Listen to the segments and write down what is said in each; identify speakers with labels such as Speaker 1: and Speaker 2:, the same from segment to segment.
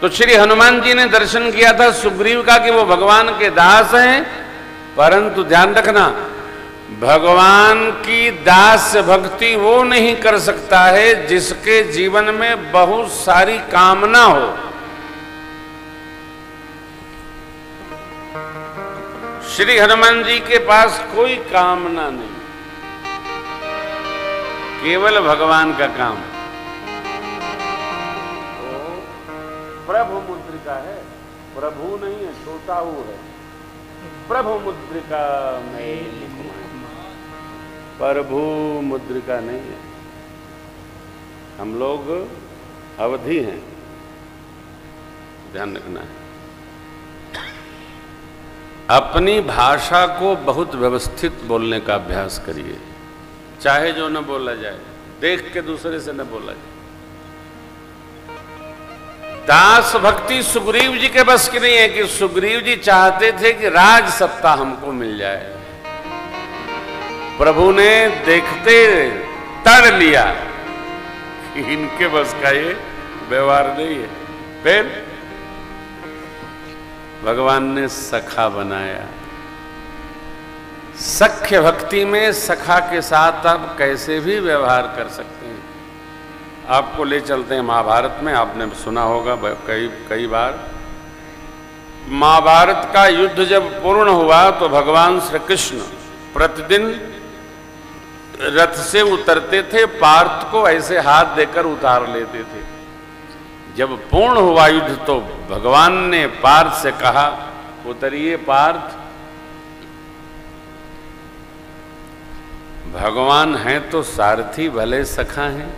Speaker 1: तो श्री हनुमान जी ने दर्शन किया था सुग्रीव का कि वो भगवान के दास हैं, परंतु ध्यान रखना, भगवान की दास भक्ति वो नहीं कर सकता है जिसके जीवन में बहुत सारी कामना हो। श्री हनुमान जी के पास कोई कामना नहीं, केवल भगवान का काम। तो प्रभु मुद्रिका है, प्रभु नहीं है, छोटा वो है। प्रभु मुद्रिका में लिखूं, प्रभु मुद्रिका नहीं है। हम लोग अवधि हैं, ध्यान रखना है। अपनी भाषा को बहुत व्यवस्थित बोलने का अभ्यास करिए, चाहे जो न बोला जाए, देख के दूसरे से न बोला जाए। दास भक्ति सुग्रीव जी के बस की नहीं है कि सुग्रीव जी चाहते थे कि राज सत्ता हमको मिल जाए। प्रभु ने देखते तड़ लिया कि इनके बस का ये व्यवहार नहीं है। फिर भगवान ने सखा बनाया। सख्य भक्ति में सखा के साथ आप कैसे भी व्यवहार कर सकते हैं। आपको ले चलते हैं महाभारत में। आपने सुना होगा कई बार, महाभारत का युद्ध जब पूर्ण हुआ तो भगवान श्री कृष्ण प्रतिदिन रथ से उतरते थे, पार्थ को ऐसे हाथ देकर उतार लेते थे। जब पूर्ण हुआ युद्ध तो भगवान ने पार्थ से कहा, उतरिए पार्थ। भगवान हैं तो सारथी, भले सखा हैं।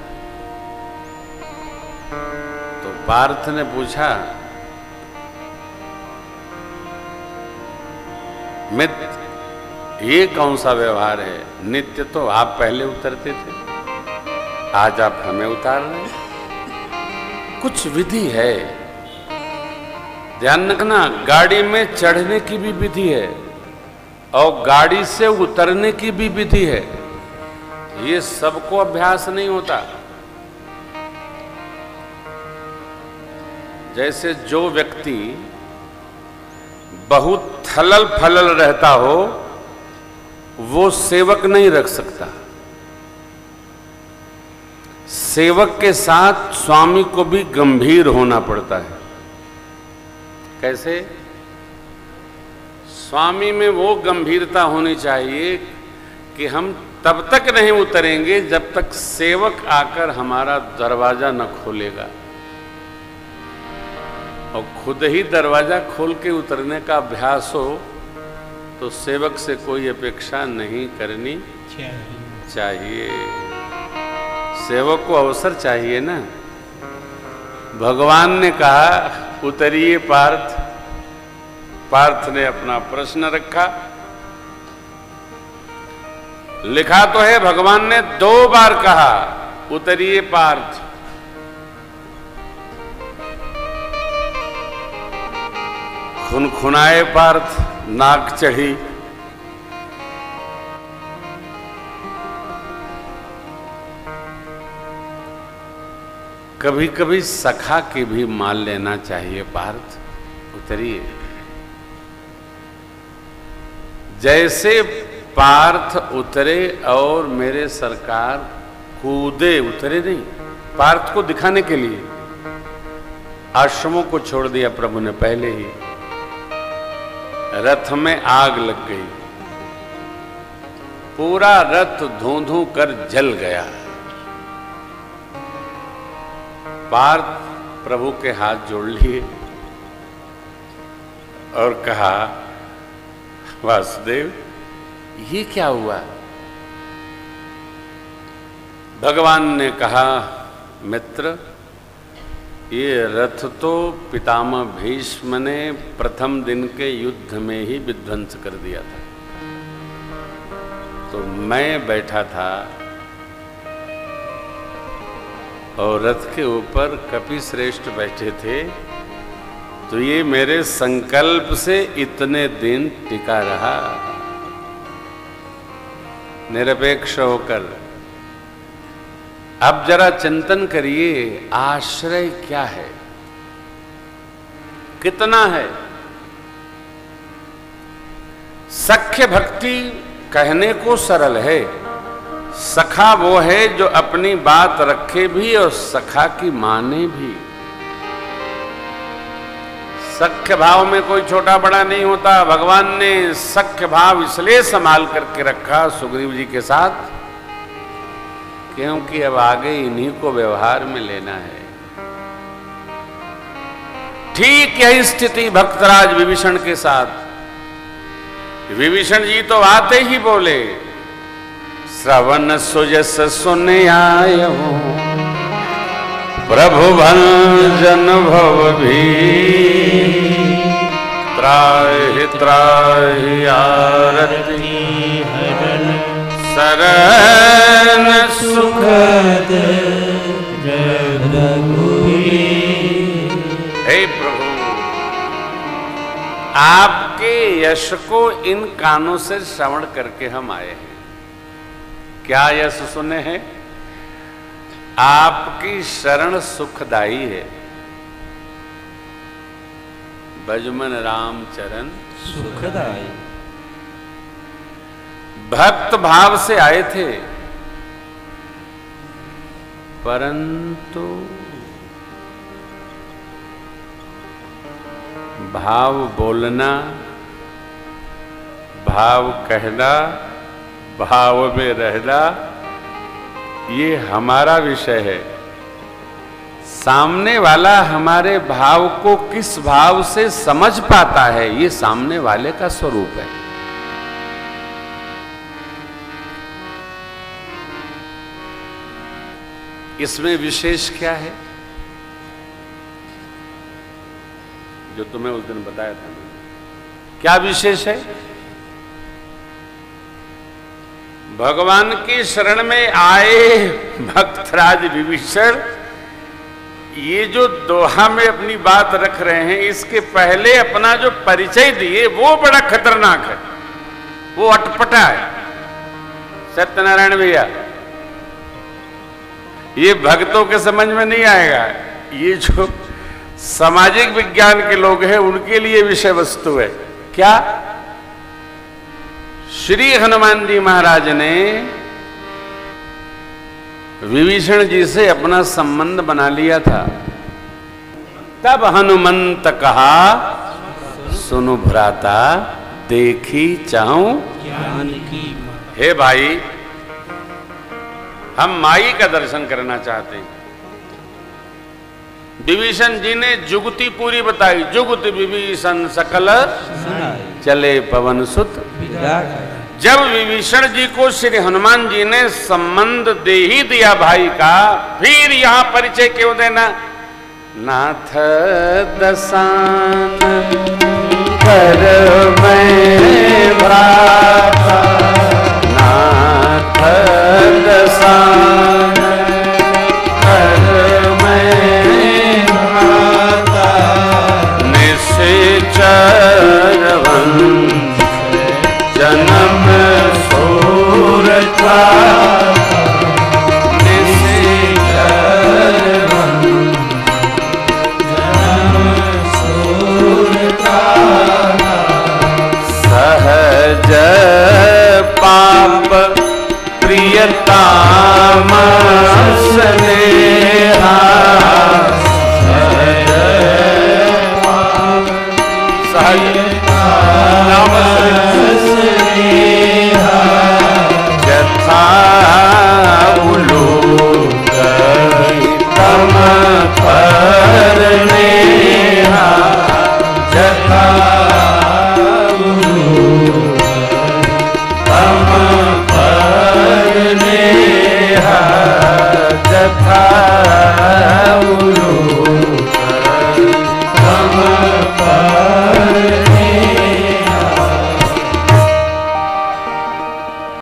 Speaker 1: तो पार्थ ने पूछा, मित्र ये कौन सा व्यवहार है? नित्य तो आप पहले उतरते थे, आज आप हमें उतार रहे हैं। कुछ विधि है, ध्यान रखना। गाड़ी में चढ़ने की भी विधि है और गाड़ी से उतरने की भी विधि है। ये सबको अभ्यास नहीं होता। जैसे जो व्यक्ति बहुत थलल फलल रहता हो वो सेवक नहीं रख सकता। सेवक के साथ स्वामी को भी गंभीर होना पड़ता है। कैसे? स्वामी में वो गंभीरता होनी चाहिए कि हम तब तक नहीं उतरेंगे जब तक सेवक आकर हमारा दरवाजा न खोलेगा, और खुद ही दरवाजा खोल के उतरने का अभ्यास हो तो सेवक से कोई अपेक्षा नहीं करनी चाहिए। सेवक को अवसर चाहिए ना। भगवान ने कहा उतरिए पार्थ। पार्थ ने अपना प्रश्न रखा। लिखा तो है भगवान ने 2 बार कहा उतरिए पार्थ। खुनखुनाए पार्थ, नाक चढ़ी। कभी कभी सखा के भी मान लेना चाहिए। पार्थ उतरिए। जैसे पार्थ उतरे और मेरे सरकार कूदे, उतरे नहीं, पार्थ को दिखाने के लिए आश्रमों को छोड़ दिया प्रभु ने पहले ही। रथ में आग लग गई, पूरा रथ धूं धूं कर जल गया। पार्थ प्रभु के हाथ जोड़ लिए और कहा, वासुदेव ये क्या हुआ? भगवान ने कहा, मित्र ये रथ तो पितामह भीष्म ने प्रथम दिन के युद्ध में ही विध्वंस कर दिया था। तो मैं बैठा था और रथ के ऊपर कपि श्रेष्ठ बैठे थे, तो ये मेरे संकल्प से इतने दिन टिका रहा। निरपेक्ष होकर अब जरा चिंतन करिए, आश्रय क्या है? कितना है। सख्य भक्ति कहने को सरल है, सखा वो है जो अपनी बात रखे भी और सखा की माने भी। सख्य भाव में कोई छोटा बड़ा नहीं होता। भगवान ने सख्य भाव इसलिए संभाल करके रखा सुग्रीव जी के साथ, क्योंकि अब आगे इन्हीं को व्यवहार में लेना है। ठीक यही स्थिति भक्तराज विभीषण के साथ। विभीषण जी तो आते ही बोले, श्रवण सुजस सुन आयो प्रभु भंजन भव भी, त्राहि त्राहि आरती शरण सुखद रघुवीर। हे प्रभु, आपके यश को इन कानों से श्रवण करके हम आए हैं। क्या यश सुने हैं? आपकी शरण सुखदाई है। भजमन राम चरण
Speaker 2: सुखदाई।
Speaker 1: भक्त भाव से आए थे, परंतु भाव बोलना, भाव कहना, भाव में रहना, ये हमारा विषय है। सामने वाला हमारे भाव को किस भाव से समझ पाता है, ये सामने वाले का स्वरूप है। इसमें विशेष क्या है जो तुम्हें उस दिन बताया था? क्या विशेष है? भगवान की शरण में आए भक्तराज विभीषण ये जो दोहा में अपनी बात रख रहे हैं, इसके पहले अपना जो परिचय दिए वो बड़ा खतरनाक है, वो अटपटा है। सत्यनारायण भैया, ये भक्तों के समझ में नहीं आएगा। ये जो सामाजिक विज्ञान के लोग हैं उनके लिए विषय वस्तु है। क्या? श्री हनुमान जी महाराज ने विभीषण जी से अपना संबंध बना लिया था। तब हनुमंत कहा, सुनो भ्राता, देखी चाहूं
Speaker 2: ज्ञान की।
Speaker 1: हे भाई, हम माई का दर्शन करना चाहते हैं। विभीषण जी ने जुगती पूरी बताई। जुगति विभीषण सकल चले पवन सुत। जब विभीषण जी को श्री हनुमान जी ने संबंध दे ही दिया भाई का, फिर यहां परिचय क्यों देना? नाथ दसान कर मैं भ्राता, नाथ दसान कर मैं भ्राता, निश्चर वंश जन्म सूरता, निश्चर वंश जन्म सूरता, सहज पाप प्रियताम स्नेहा, सहज पाप सहज नाम